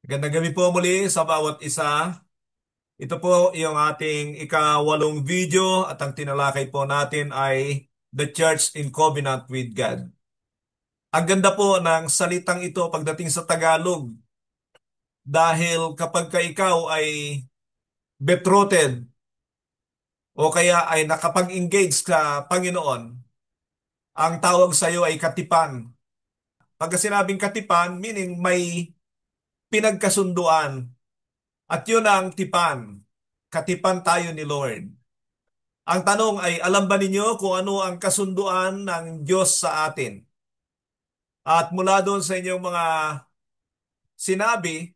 Magandang gabi po muli sa bawat isa. Ito po yung ating ikawalong video at ang tinalakay po natin ay The Church in Covenant with God. Ang ganda po ng salitang ito pagdating sa Tagalog dahil kapag ka ikaw ay betrothed o kaya ay nakapag-engage sa Panginoon, ang tawag sa iyo ay katipan. Pagka sinabing katipan, meaning may pinagkasunduan at yun ang tipan. Katipan tayo ni Lord. Ang tanong ay, alam ba ninyo kung ano ang kasunduan ng Diyos sa atin? At mula doon sa inyong mga sinabi,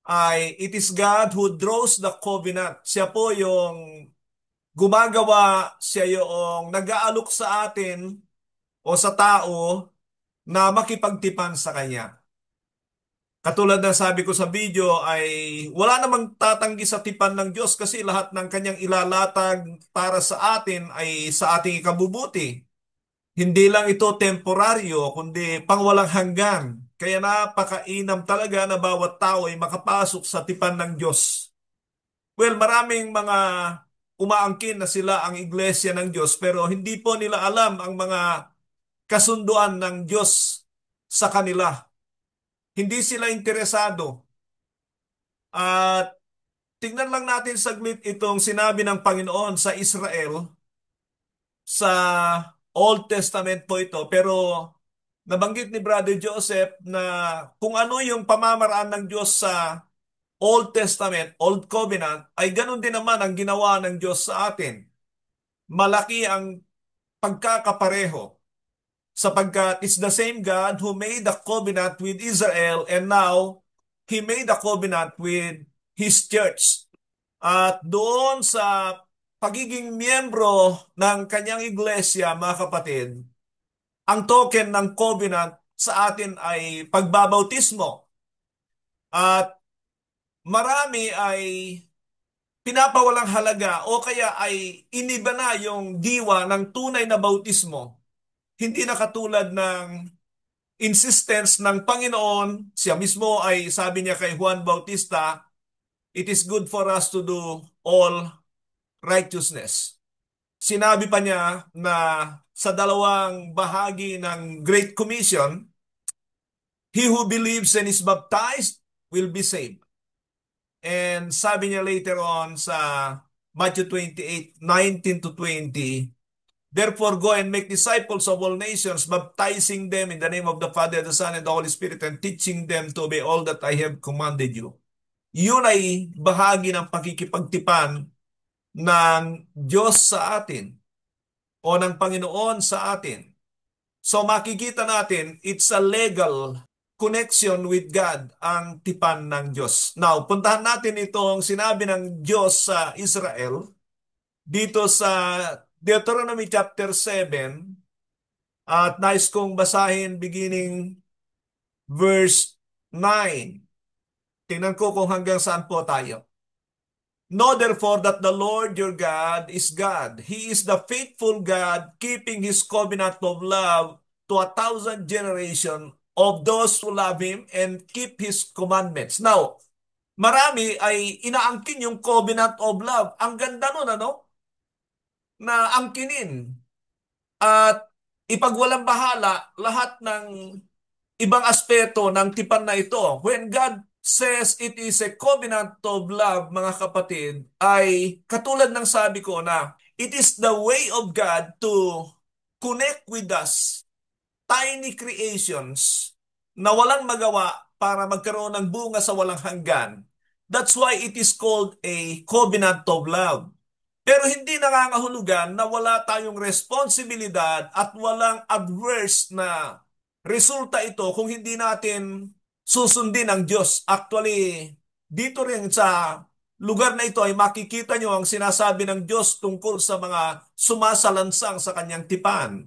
ay it is God who draws the covenant. Siya po yung gumagawa, siya yung nag-aalok sa atin o sa tao na makipagtipan sa Kanya. Katulad ng sabi ko sa video ay wala namang tatanggi sa tipan ng Diyos kasi lahat ng Kanyang ilalatag para sa atin ay sa ating ikabubuti. Hindi lang ito temporaryo, kundi pangwalang hanggan. Kaya napakainam talaga na bawat tao ay makapasok sa tipan ng Diyos. Well, maraming mga umaangkin na sila ang iglesia ng Diyos pero hindi po nila alam ang mga kasunduan ng Diyos sa kanila. Hindi sila interesado. At tingnan lang natin saglit itong sinabi ng Panginoon sa Israel sa Old Testament po ito. Pero nabanggit ni Brother Joseph na kung ano yung pamamaraan ng Diyos sa Old Testament, Old Covenant, ay ganun din naman ang ginawa ng Diyos sa atin. Malaki ang pagkakapareho sapagkat it's the same God who made the covenant with Israel and now He made the covenant with His church. At doon sa pagiging miyembro ng kanyang iglesia, mga kapatid, ang token ng covenant sa atin ay pagbabautismo. At marami ay pinapawalang halaga o kaya ay iniba na yung diwa ng tunay na bautismo. Hindi na katulad ng insistence ng Panginoon. Siya mismo ay sabi niya kay Juan Bautista, it is good for us to do all righteousness. Sinabi pa niya na sa dalawang bahagi ng Great Commission, he who believes and is baptized will be saved. And sabi niya later on sa Matthew 28:19 to 20, therefore go and make disciples of all nations, baptizing them in the name of the Father, the Son, and the Holy Spirit, and teaching them to obey all that I have commanded you. Yun ay bahagi ng pakikipagtipan ng Diyos sa atin o ng Panginoon sa atin. So makikita natin, it's a legal connection with God ang tipan ng Diyos. Now, puntahan natin itong sinabi ng Diyos sa Israel dito sa Deuteronomy chapter 7 at nais kong basahin beginning verse 9. Tingnan ko kung hanggang saan po tayo. Know therefore that the Lord your God is God. He is the faithful God, keeping His covenant of love to 1,000 generations of those who love Him and keep His commandments. Now, marami ay inaangkin yung covenant of love. Ang ganda nun, ano? Na angkinin at ipagwalang bahala lahat ng ibang aspeto ng tipan na ito. When God says it is a covenant of love, mga kapatid, ay katulad ng sabi ko na it is the way of God to connect with us, tiny creations na walang magawa para magkaroon ng bunga sa walang hanggan. That's why it is called a covenant of love. Pero hindi nangangahulugan na wala tayong responsibilidad at walang adverse na resulta ito kung hindi natin susundin ang Diyos. Actually, dito rin sa lugar na ito ay makikita nyo ang sinasabi ng Diyos tungkol sa mga sumasalansang sa kanyang tipan.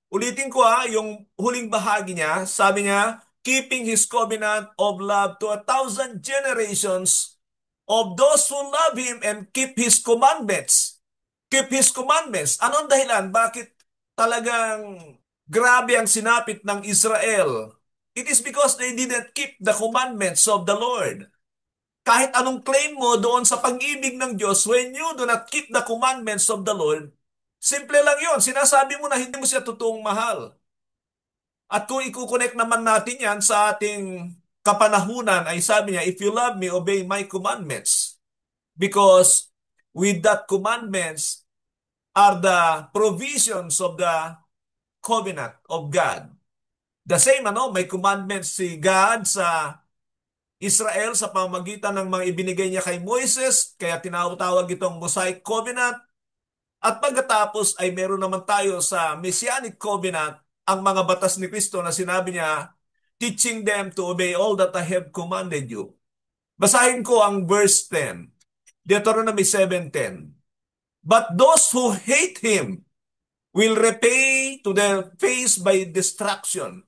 Ulitin ko yung huling bahagi niya. Sabi niya, keeping His covenant of love to 1,000 generations of those who love Him and keep His commandments. Keep His commandments. Anong dahilan? Bakit talagang grabe ang sinapit ng Israel? It is because they didn't keep the commandments of the Lord. Kahit anong claim mo doon sa pag-ibig ng Diyos, when you do not keep the commandments of the Lord, simple lang yun. Sinasabi mo na hindi mo siya totoong mahal. At kung i-connect naman natin yan sa ating kapanahunan, ay sabi niya, if you love me, obey my commandments. Because with that commandments are the provisions of the covenant of God. The same, may commandments si God sa Israel sa pamamagitan ng mga ibinigay niya kay Moises, kaya tinatawag itong Mosaic Covenant. At pagkatapos ay meron naman tayo sa Messianic Covenant, ang mga batas ni Kristo na sinabi niya, teaching them to obey all that I have commanded you. Basahin ko ang verse 10, Deuteronomy 7:10. But those who hate Him will repay to their face by destruction.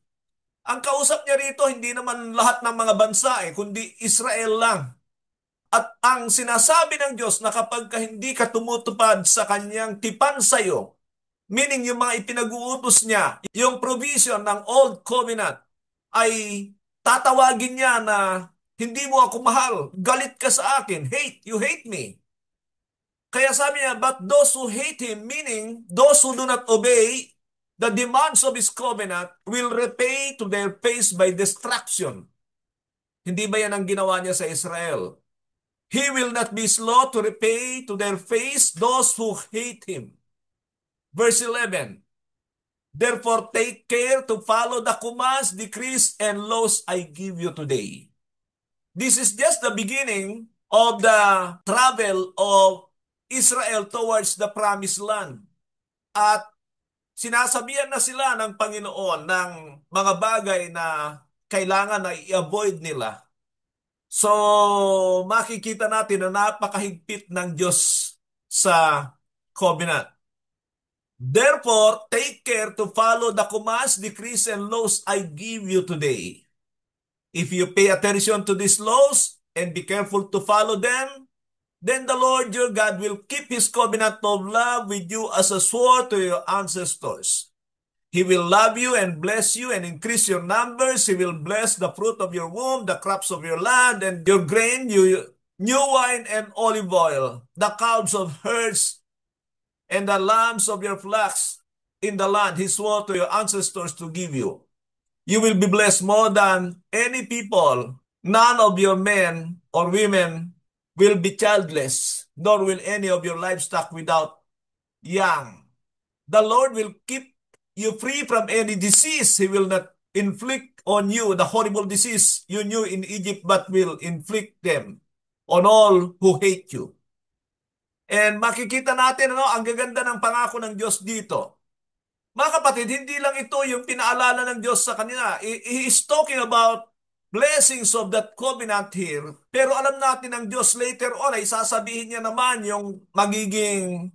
Ang kausap niya rito, hindi naman lahat ng mga bansa kundi Israel lang. At ang sinasabi ng Diyos na kapag hindi ka tumutupad sa kanyang tipan sa iyo, meaning yung mga ipinag-uutos niya, yung provision ng Old Covenant, ay tatawagin niya na hindi mo ako mahal, galit ka sa akin, you hate me. Kaya sabi niya, but those who hate Him, meaning those who do not obey the demands of His covenant, will repay to their face by destruction. Hindi ba yan ang ginawa niya sa Israel? He will not be slow to repay to their face those who hate Him. Verse 11, therefore take care to follow the commands, decrees, and laws I give you today. This is just the beginning of the travel of Israel towards the promised land. At sinasabihan na sila ng Panginoon ng mga bagay na kailangan na i-avoid nila. So, makikita natin na napakahigpit ng Diyos sa covenant. Therefore, take care to follow the commands, decrees, and laws I give you today. If you pay attention to these laws and be careful to follow them, then the Lord your God will keep His covenant of love with you as a sword to your ancestors. He will love you and bless you and increase your numbers. He will bless the fruit of your womb, the crops of your land, and your grain, new wine and olive oil, the calves of herds, and the lambs of your flocks in the land He swore to your ancestors to give you. You will be blessed more than any people. None of your men or women will be childless, nor will any of your livestock without young. The Lord will keep you free from any disease. He will not inflict on you the horrible disease you knew in Egypt, but will inflict them on all who hate you. And makikita natin ang gaganda ng pangako ng Diyos dito. Mga kapatid, hindi lang ito yung pinaalala ng Diyos sa kanila. He is talking about blessings of that covenant here. Pero alam natin ng Diyos later on ay sasabihin niya naman yung magiging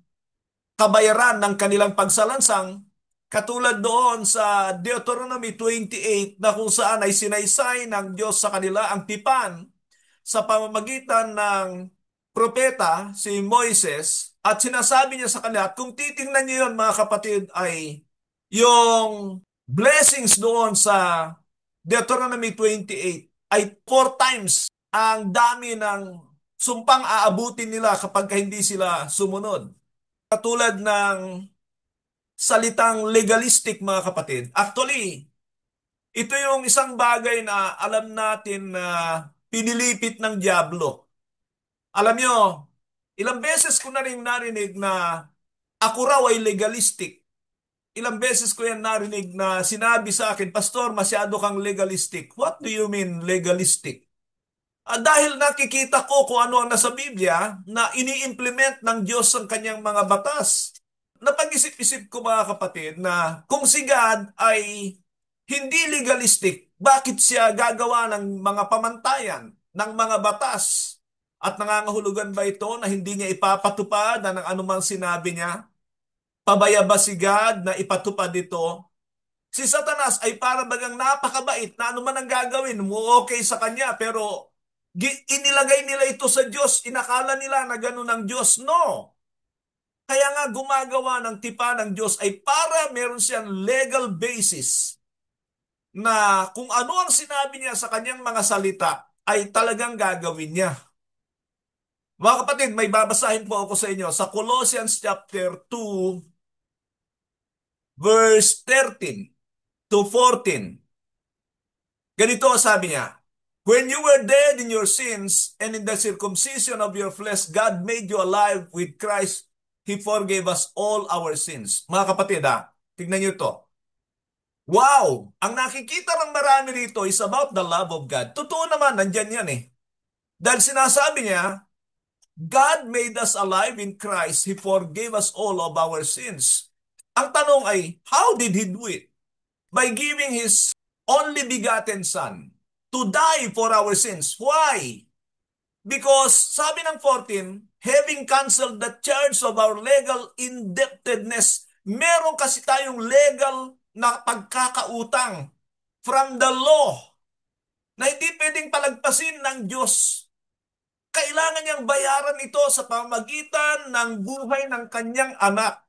kabayaran ng kanilang pagsalansang, katulad doon sa Deuteronomy 28 na kung saan ay sinaysay ng Diyos sa kanila ang tipan sa pamamagitan ng propeta, si Moises, at sinasabi niya sa kanila, at kung titingnan niyo yun mga kapatid, ay yung blessings doon sa Deuteronomy 28 ay 4 times ang dami ng sumpang aabutin nila kapag hindi sila sumunod. Katulad ng salitang legalistic mga kapatid. Actually, ito yung isang bagay na alam natin na pinilipit ng dyablo. Alam nyo, ilang beses ko na rin narinig na ako raw ay legalistic. Ilang beses ko yan narinig na sinabi sa akin, Pastor, masyado kang legalistic. What do you mean legalistic? Dahil nakikita ko kung ano ang nasa Biblia na ini-implement ng Diyos ang kanyang mga batas. Napag-isip-isip ko mga kapatid na kung si God ay hindi legalistic, bakit siya gagawa ng mga pamantayan, ng mga batas? At nangangahulugan ba ito na hindi niya ipapatupad na ng anumang sinabi niya? Pabaya ba si God na ipatupad ito? Si Satanas ay para bagang napakabait na anuman ang gagawin mo okay sa kanya, pero inilagay nila ito sa Diyos, inakala nila na ganun ang Diyos. No! Kaya nga gumagawa ng tipan ng Diyos ay para meron siyang legal basis na kung ano ang sinabi niya sa kanyang mga salita ay talagang gagawin niya. Mga kapatid, may babasahin po ako sa inyo sa Colossians chapter 2, verse 13 to 14. Ganito ang sabi niya, when you were dead in your sins and in the circumcision of your flesh, God made you alive with Christ. He forgave us all our sins. Mga kapatid, tignan niyo to. Wow! Ang nakikita ng marami rito is about the love of God. Totoo naman, nandyan yan eh. Dahil sinasabi niya, God made us alive in Christ. He forgave us all of our sins. Ang tanong ay, how did He do it? By giving His only begotten Son to die for our sins. Why? Because, sabi ng 14, having canceled the charge of our legal indebtedness, meron kasi tayong legal na pagkakautang from the law na hindi pwedeng palagpasin ng Diyos. Kailangan niyang bayaran ito sa pamamagitan ng buhay ng kanyang anak.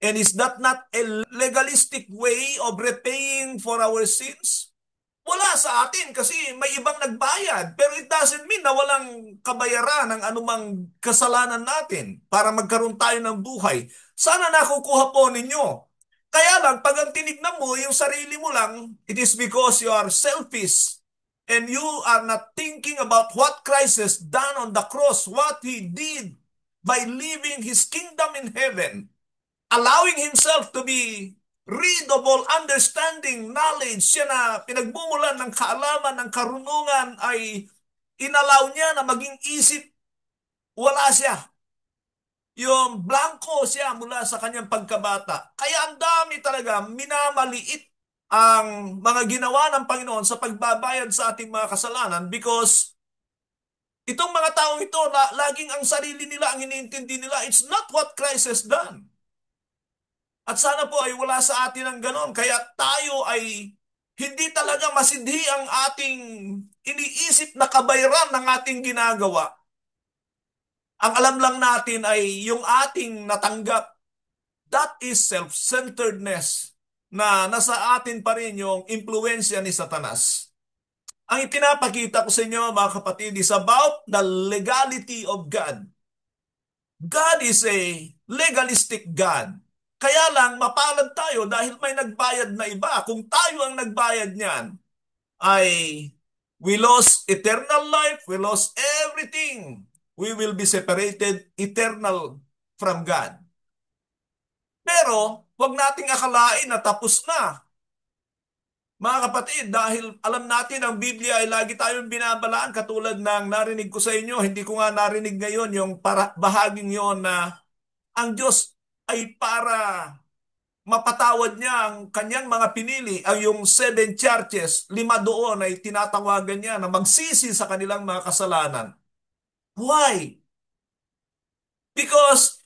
And is that not a legalistic way of repaying for our sins? Wala sa atin kasi may ibang nagbayad. Pero it doesn't mean na walang kabayaran ng anumang kasalanan natin para magkaroon tayo ng buhay. Sana nakukuha po ninyo. Kaya lang, pag ang tinignan mo, yung sarili mo lang, it is because you are selfish and you are not thinking about what Christ has done on the cross, what He did by leaving His kingdom in heaven, allowing Himself to be rid of all understanding, knowledge. Siya na pinagmumulan ng kaalaman, ng karunungan ay inalaw niya na maging isip. Wala siya. Yung blanco siya mula sa kanyang pagkabata. Kaya ang dami talaga minamaliit ang mga ginawa ng Panginoon sa pagbabayad sa ating mga kasalanan because itong mga taong ito, laging ang sarili nila ang iniintindi nila. It's not what Christ has done. At sana po ay wala sa atin ang ganon. Kaya tayo ay hindi talaga masidhi ang ating iniisip na kabayaran ng ating ginagawa. Ang alam lang natin ay yung ating natanggap. That is self-centeredness na nasa atin pa rin yung impluensya ni Satanas. Ang ipinapakita ko sa inyo mga kapatid is about the legality of God. God is a legalistic God. Kaya lang, mapalad tayo dahil may nagbayad na iba. Kung tayo ang nagbayad niyan, ay we lost eternal life, we lost everything. We will be separated eternal from God. Pero, huwag nating akalain na tapos na. Mga kapatid, dahil alam natin ang Biblia ay lagi tayong binabalaan katulad ng narinig ko sa inyo, hindi ko nga narinig ngayon yung bahaging yon na ang Diyos ay para mapatawad niya ang kanyang mga pinili, ang yung 7 churches, 5 doon ay tinatawagan niya na magsisi sa kanilang mga kasalanan. Why? Because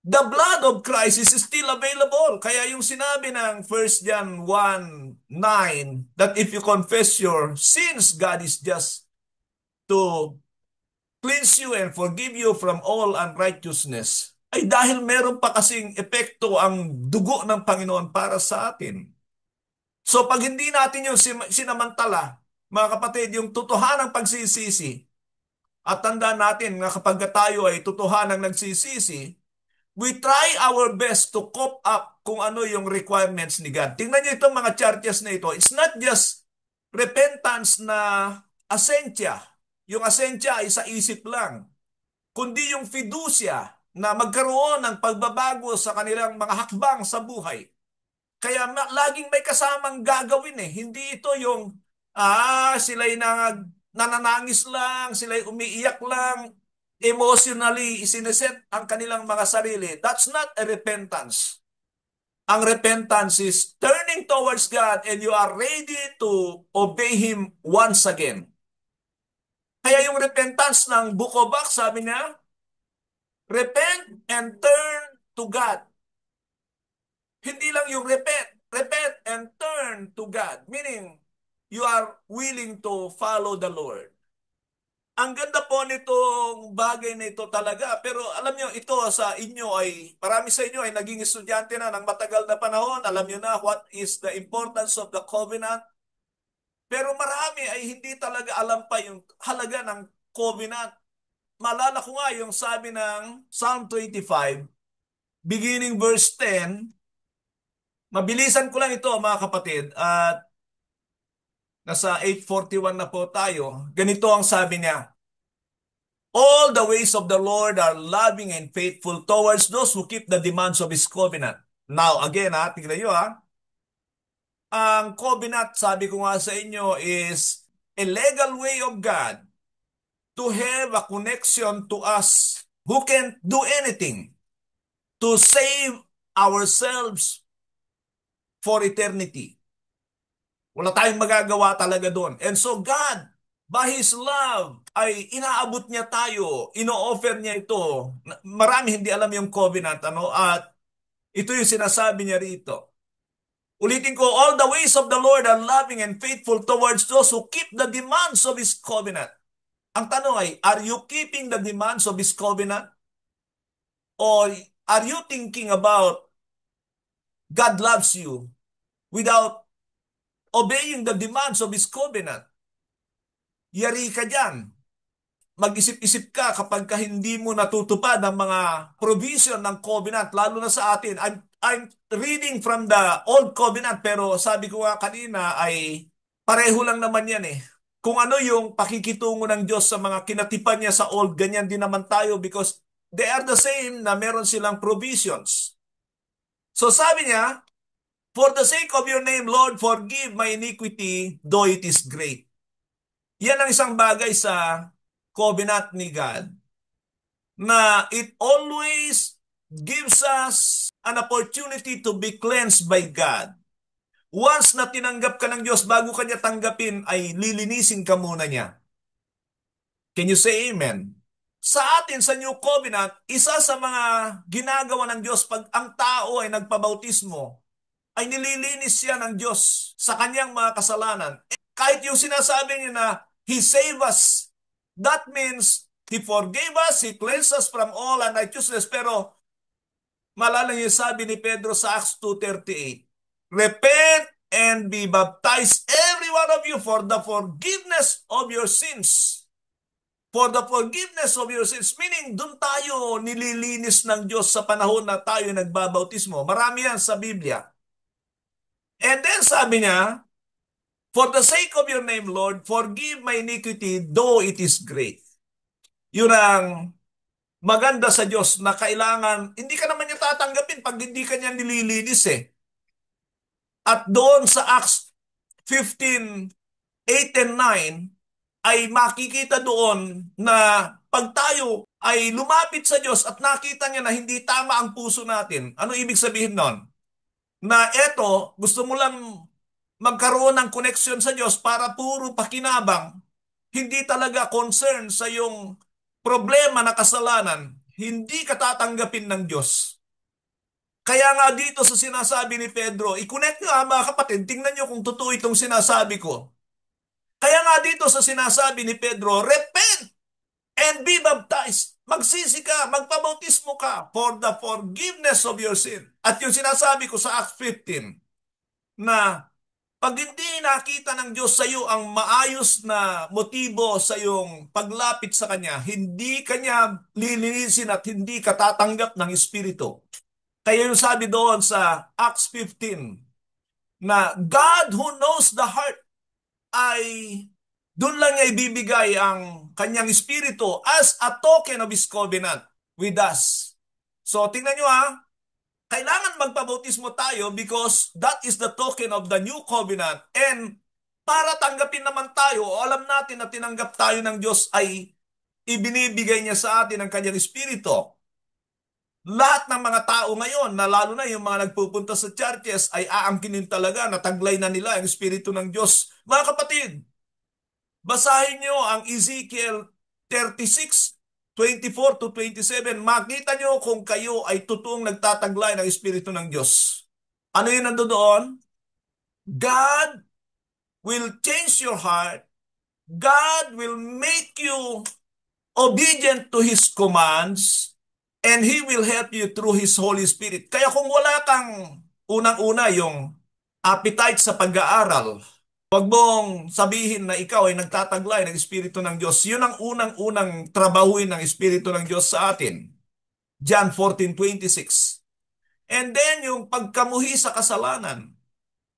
the blood of Christ is still available. Kaya yung sinabi ng 1 John 1:9 that if you confess your sins, God is just to cleanse you and forgive you from all unrighteousness. Ay dahil meron pa kasing epekto ang dugo ng Panginoon para sa atin. So pag hindi natin yung sinamantala, mga kapatid, yung totohanang pagsisisi, at tandaan natin na kapag tayo ay totohanang nagsisisi, we try our best to cope up kung ano yung requirements ni God. Tingnan niyo itong mga churches na ito. It's not just repentance na asensya. Yung asensya ay sa isip lang. Kundi yung fiducia na magkaroon ng pagbabago sa kanilang mga hakbang sa buhay. Kaya laging may kasamang gagawin eh. Hindi ito yung sila'y nananangis lang, sila'y umiiyak lang, emotionally isineset ang kanilang mga sarili. That's not a repentance. Ang repentance is turning towards God and you are ready to obey Him once again. Kaya yung repentance ng Book of Acts, sabi niya, repent and turn to God. Hindi lang yung repent and turn to God. Meaning, you are willing to follow the Lord. Ang ganda po nitong bagay na ito talaga. Pero alam nyo, ito sa inyo ay, marami sa inyo ay naging estudyante na ng matagal na panahon. Alam nyo na what is the importance of the covenant. Pero marami ay hindi talaga alam pa yung halaga ng covenant. Malala ko nga yung sabi ng Psalm 25, beginning verse 10. Mabilisan ko lang ito mga kapatid at nasa 8:41 na po tayo. Ganito ang sabi niya. All the ways of the Lord are loving and faithful towards those who keep the demands of His covenant. Now, again tingnan nyo ang covenant, sabi ko nga sa inyo, is a legal way of God to have a connection to us who can do anything to save ourselves for eternity. Wala tayong magagawa talaga doon. And so God, by His love, ay inaabot niya tayo, ino-offer niya ito. Marami hindi alam yung covenant, at ito yung sinasabi niya rito. Ulitin ko, all the ways of the Lord are loving and faithful towards those who keep the demands of His covenant. Ang tanong ay, are you keeping the demands of His covenant? Or are you thinking about God loves you without obeying the demands of His covenant? Yari ka dyan. Mag-isip-isip ka kapag hindi mo natutupad ang mga provision ng covenant, lalo na sa atin. I'm reading from the Old Covenant, pero sabi ko nga kanina ay pareho lang naman yan eh. Kung ano yung pakikitungo ng Diyos sa mga kinatipan niya sa Old, ganyan din naman tayo because they are the same na meron silang provisions. So sabi niya, for the sake of your name, Lord, forgive my iniquity, though it is great. Yan ang isang bagay sa covenant ni God, na it always gives us an opportunity to be cleansed by God. Once na tinanggap ka ng Diyos, bago ka niya tanggapin, ay lilinisin ka muna niya. Can you say amen? Sa atin, sa New Covenant, isa sa mga ginagawa ng Diyos pag ang tao ay nagpabautismo, ay nililinis siya ng Diyos sa kanyang mga kasalanan. Kahit yung sinasabi niya na He saved us, that means He forgave us, He cleansed us from all unrighteousness. Pero malala niyo sabi ni Pedro sa Acts 2:38, repent and be baptized every one of you for the forgiveness of your sins. For the forgiveness of your sins. Meaning, dun tayo nililinis ng Diyos sa panahon na tayo nagbabautismo. Marami yan sa Biblia. And then sabi niya, for the sake of your name, Lord, forgive my iniquity, though it is great. Yun ang maganda sa Diyos na kailangan, hindi ka naman niya tatanggapin pag hindi ka niya nililinis eh. At doon sa Acts 15:8 and 9, ay makikita doon na pag tayo ay lumapit sa Diyos at nakita niya na hindi tama ang puso natin, ano ibig sabihin nun? Na eto, gusto mo lang magkaroon ng connection sa Diyos para puro pakinabang, hindi talaga concern sa yung problema na kasalanan, hindi ka tatanggapin ng Diyos. Kaya nga dito sa sinasabi ni Pedro, i-connect nyo mga kapatid, tingnan nyo kung totoo itong sinasabi ko. Kaya nga dito sa sinasabi ni Pedro, repent and be baptized. Magsisi ka, magpabautismo ka for the forgiveness of your sin. At yung sinasabi ko sa Acts 15, na pag hindi nakita ng Diyos sa iyo ang maayos na motibo sa iyong paglapit sa Kanya, hindi Kanya lilinisin at hindi ka tatanggap ng Espiritu. Kaya yung sabi doon sa Acts 15, na God who knows the heart, ay doon lang niya ibibigay ang kanyang espiritu as a token of His covenant with us. So tingnan nyo kailangan magpabautismo tayo because that is the token of the new covenant. And para tanggapin naman tayo, alam natin na tinanggap tayo ng Diyos ay ibinibigay niya sa atin ang kanyang espiritu. Lahat ng mga tao ngayon, na lalo na yung mga nagpupunta sa churches, ay aangkinin talaga na taglay na nila ang Espiritu ng Diyos. Mga kapatid, basahin nyo ang Ezekiel 36:24 to 27. Makita nyo kung kayo ay totoong nagtataglay ng Espiritu ng Diyos. Ano yun nandoon? God will change your heart. God will make you obedient to His commands and He will help you through His Holy Spirit. Kaya kung wala kang unang-una yung appetite sa pag-aaral, huwag mong sabihin na ikaw ay nagtataglay ng Espiritu ng Diyos. Yun ang unang-unang trabahuin ng Espiritu ng Diyos sa atin. John 14:26. And then yung pagkamuhi sa kasalanan,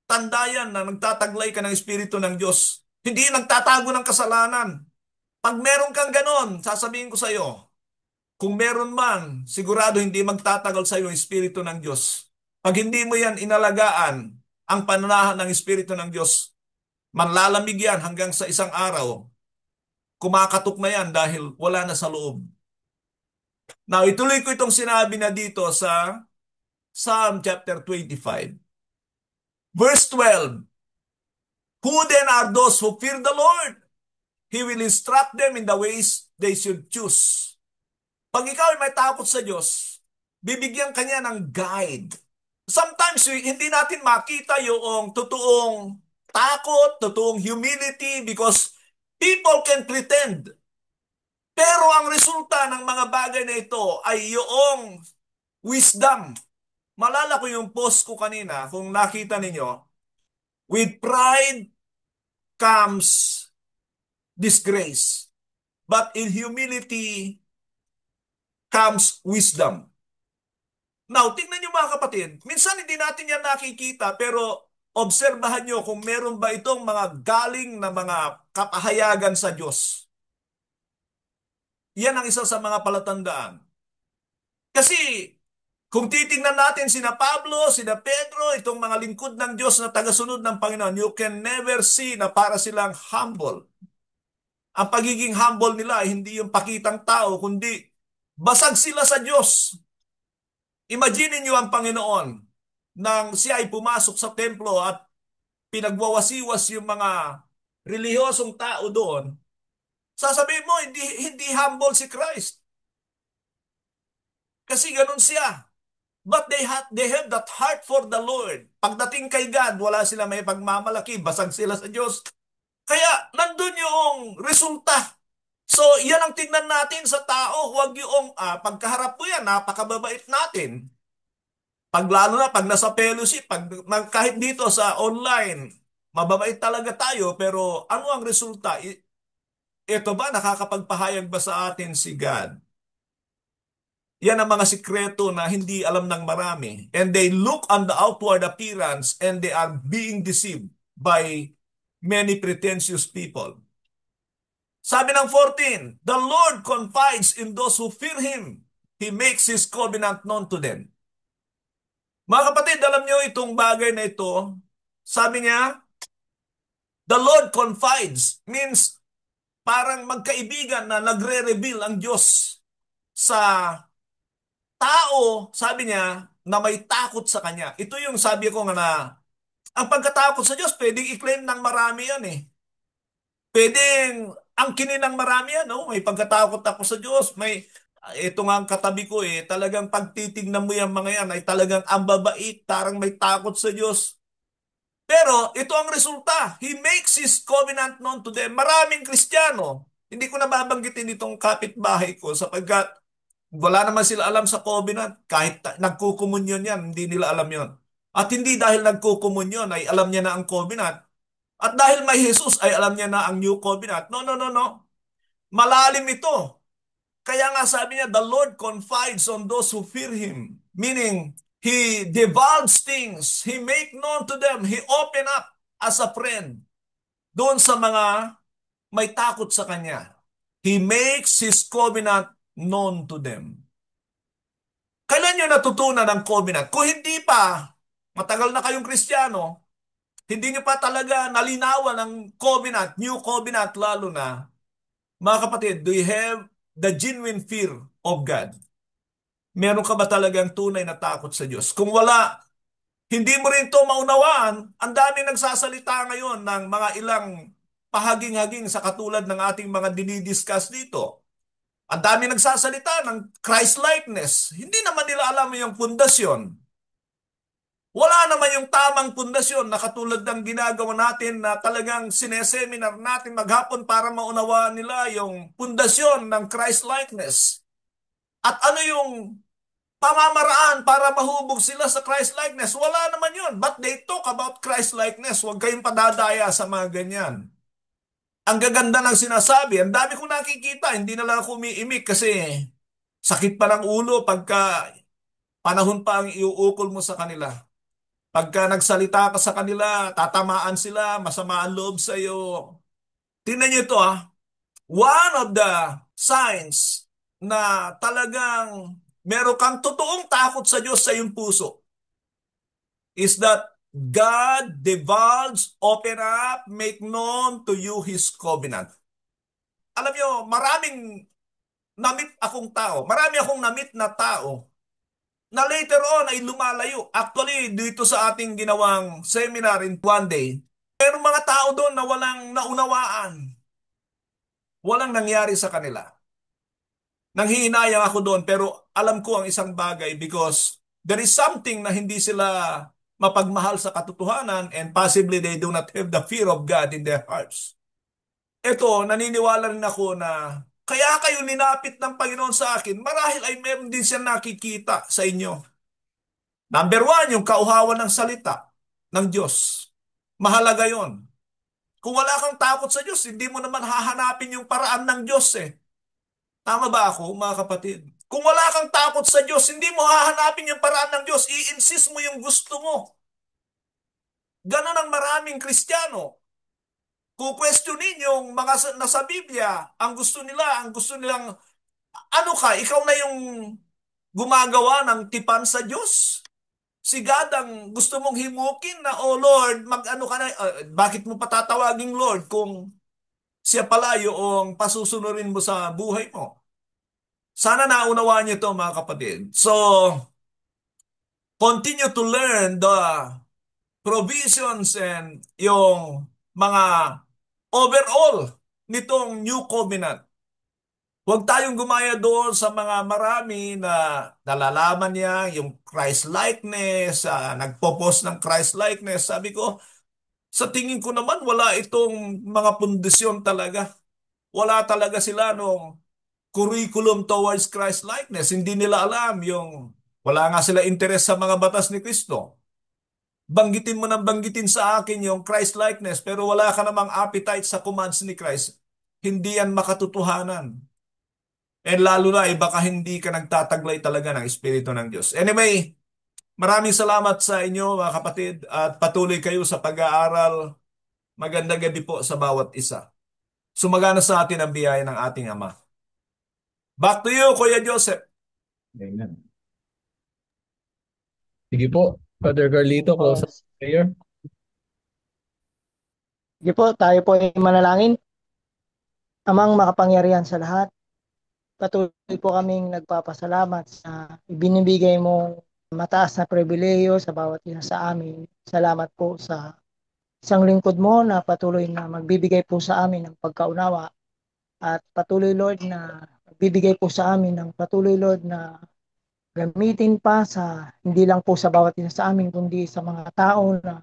tandayan na nagtataglay ka ng Espiritu ng Diyos. Hindi nagtatago ng kasalanan. Pag meron kang ganon, sasabihin ko sa iyo, kung meron man, sigurado hindi magtatagal sa iyo ang Espiritu ng Diyos. Pag hindi mo yan inalagaan, ang pananahan ng Espiritu ng Diyos, manlalamig yan hanggang sa isang araw, kumakatok na yan dahil wala na sa loob. Now, ituloy ko itong sinabi na dito sa Psalm chapter 25. Verse 12, who then are those who fear the Lord? He will instruct them in the ways they should choose. Pag ikaw ay may takot sa Diyos, bibigyan kanya ng guide. Sometimes hindi natin makita yung totoong takot, totoong humility because people can pretend. Pero ang resulta ng mga bagay na ito ay yung wisdom. Malala ko yung post ko kanina, kung nakita ninyo, with pride comes disgrace. But in humility comes wisdom. Now, tingnan niyo mga kapatid, minsan hindi natin yan nakikita pero obserbahan niyo kung meron ba itong mga galing na mga kapahayagan sa Diyos. Yan ang isa sa mga palatandaan. Kasi kung titingnan natin sina Pablo, sina Pedro, itong mga lingkod ng Diyos na tagasunod ng Panginoon, you can never see na para silang humble. Ang pagiging humble nila ay hindi yung pakitang tao, kundi basag sila sa Diyos. Imagine niyo ang Panginoon nang siya ay pumasok sa templo at pinagwawasiwas yung mga relihiyosong tao doon. Sasabihin mo, hindi humble si Christ. Kasi ganun siya. But they have that heart for the Lord. Pagdating kay God, wala sila may pagmamalaki, basag sila sa Diyos. Kaya nandun yung resulta. So, yan ang tingnan natin sa tao. Huwag yung pagkaharap mo yan, napakababait natin. Lalo na pag nasa fellowship, kahit dito sa online, mababait talaga tayo, pero ano ang resulta? Ito ba, nakakapagpahayag ba sa atin si God? Yan ang mga sikreto na hindi alam ng marami. And they look on the outward appearance and they are being deceived by many pretentious people. Sabi ng 14, the Lord confides in those who fear Him. He makes His covenant known to them. Mga kapatid, alam niyo itong bagay na ito, sabi niya, the Lord confides means parang magkaibigan na nagre-reveal ang Diyos sa tao, sabi niya, na may takot sa Kanya. Ito yung sabi ko nga na, ang pagkatakot sa Diyos, pwedeng i-claim ng marami yan eh. Pwedeng angkinin ng marami yan, no? May pagkatakot ako sa Diyos, ito nga ang katabi ko eh, talagang pagtitignan mo yung mga yan ay talagang ang babait, tarang may takot sa Diyos. Pero ito ang resulta. He makes His covenant known to them. Maraming Kristiyano. Hindi ko na babanggitin itong kapitbahay ko sapagkat wala naman sila alam sa covenant. Kahit nagkukumunyon yan, hindi nila alam yon. At hindi dahil nagkukumunyon ay alam niya na ang covenant. At dahil may Jesus ay alam niya na ang new covenant. No, no, no, no. Malalim ito. Kaya nga sabi niya, the Lord confides on those who fear Him. Meaning, He divulges things. He make known to them. He open up as a friend doon sa mga may takot sa Kanya. He makes His covenant known to them. Kailan nyo natutunan ang covenant? Kung hindi pa, matagal na kayong Kristiyano, hindi nyo pa talaga nalinawan ang covenant, new covenant lalo na, mga kapatid, do you have the genuine fear of God? Meron ka ba talagang tunay na takot sa Diyos? Kung wala, hindi mo rin ito maunawaan. Ang dami nagsasalita ngayon ng mga ilang pahaging-haging sa katulad ng ating mga dinidiscuss dito. Ang dami nagsasalita ng Christ-likeness. Hindi naman nila alam yung pundasyon. Wala naman yung tamang pundasyon na katulad ng ginagawa natin na talagang sineseminar natin maghapon para maunawaan nila yung pundasyon ng Christ-likeness. At ano yung pamamaraan para mahubog sila sa Christ-likeness? Wala naman yun. But they talk about Christ-likeness. Huwag kayong padadaya sa mga ganyan. Ang gaganda ng sinasabi, ang dami kong nakikita, hindi na lang ako umiimik kasi sakit pa ng ulo pagka panahon pa ang iuukol mo sa kanila. Pagka nagsalita ka sa kanila, tatamaan sila, masama ang loob sa iyo. Tingnan niyo ito ah. One of the signs na talagang meron kang totoong takot sa Diyos sa iyong puso is that God divulge, open up, make known to you His covenant. Alam niyo, maraming namit akong tao, marami akong namit na tao na later on ay lumalayo. Actually, dito sa ating ginawang seminar in one day, merong mga tao doon na walang naunawaan. Walang nangyari sa kanila. Nanghihinayang ako doon pero alam ko ang isang bagay because there is something na hindi sila mapagmahal sa katotohanan and possibly they do not have the fear of God in their hearts. Ito, naniniwala rin ako na kaya kayo ninapit ng Panginoon sa akin, marahil ay meron din siya nakikita sa inyo. Number one, yung kauhawan ng salita ng Diyos. Mahalaga yon. Kung wala kang takot sa Diyos, hindi mo naman hahanapin yung paraan ng Diyos eh. Tama ba ako, mga kapatid? Kung wala kang takot sa Diyos, hindi mo hahanapin yung paraan ng Diyos. I-insist mo yung gusto mo. Ganon ang maraming Kristiyano. Kukwestiyonin yung mga nasa Biblia. Ang gusto nilang, ano ka, ikaw na yung gumagawa ng tipan sa Diyos? Si God ang gusto mong himukin na, oh Lord, mag-ano ka na, bakit mo patatawaging Lord kung siya pala yung pasusunurin mo sa buhay mo? Sana naunawaan niyo ito mga kapatid. So, continue to learn the provisions and yung mga overall nitong new covenant. Huwag tayong gumaya doon sa mga marami na nalalaman niya yung Christ-likeness, nagpo-post ng Christ-likeness. Sabi ko, sa tingin ko naman wala itong mga pundisyon talaga. Wala talaga sila nung curriculum towards Christ-likeness. Hindi nila alam yung wala nga sila interes sa mga batas ni Kristo. Banggitin mo nang banggitin sa akin yung Christ-likeness pero wala ka namang appetite sa commands ni Christ. Hindi yan makatotohanan. And lalo na, baka hindi ka nagtataglay talaga ng Espiritu ng Diyos. Anyway, maraming salamat sa inyo mga kapatid at patuloy kayo sa pag-aaral. Magandang gabi po sa bawat isa. Sumagana sa atin ang biyaya ng ating Ama. Back to you, Kuya Joseph. Amen. Sige po, Father Carlito, close up prayer. Sige po, tayo po ay manalangin. Amang makapangyarihan sa lahat, patuloy po kaming nagpapasalamat sa ibinibigay mong mataas na pribilehiyo sa bawat isa sa amin. Salamat po sa isang lingkod mo na patuloy na magbibigay po sa amin ng pagkaunawa at patuloy Lord na magbibigay po sa amin ng patuloy Lord na gamitin pa sa hindi lang po sa bawat isa sa amin kundi sa mga tao na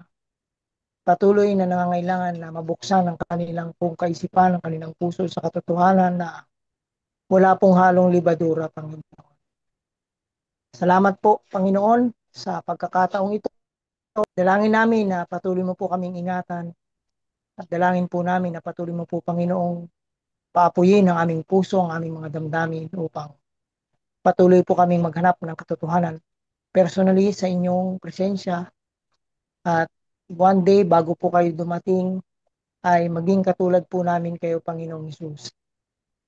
patuloy na nangangailangan na mabuksan ang kanilang pong kaisipan, ang kanilang puso sa katotohanan na wala pong halong libadura, Panginoon. Salamat po, Panginoon, sa pagkakataong ito. Dalangin namin na patuloy mo po kaming ingatan at dalangin po namin na patuloy mo po, Panginoong, paapuyin ang aming puso, ang aming mga damdamin upang patuloy po kaming maghanap ng katotohanan personally sa inyong presensya at one day bago po kayo dumating ay maging katulad po namin kayo, Panginoong Hesus.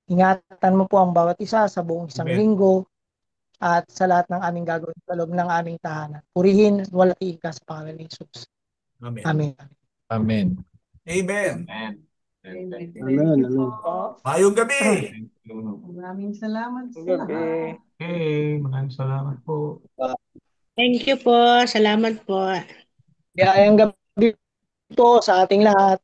Ingatan mo po ang bawat isa sa buong isang Amen. linggo at sa lahat ng aming gagawin sa loob ng aming tahanan. Purihin, walatiin ka sa pangalan ni Jesus. Amen. Amen. Amen. Amen. Amen. Amen. Mayong gabi. Maraming salamat sa Gabi. lahat. Okay, maraming salamat po. Thank you po. Salamat po. Biyayang gabi po sa ating lahat.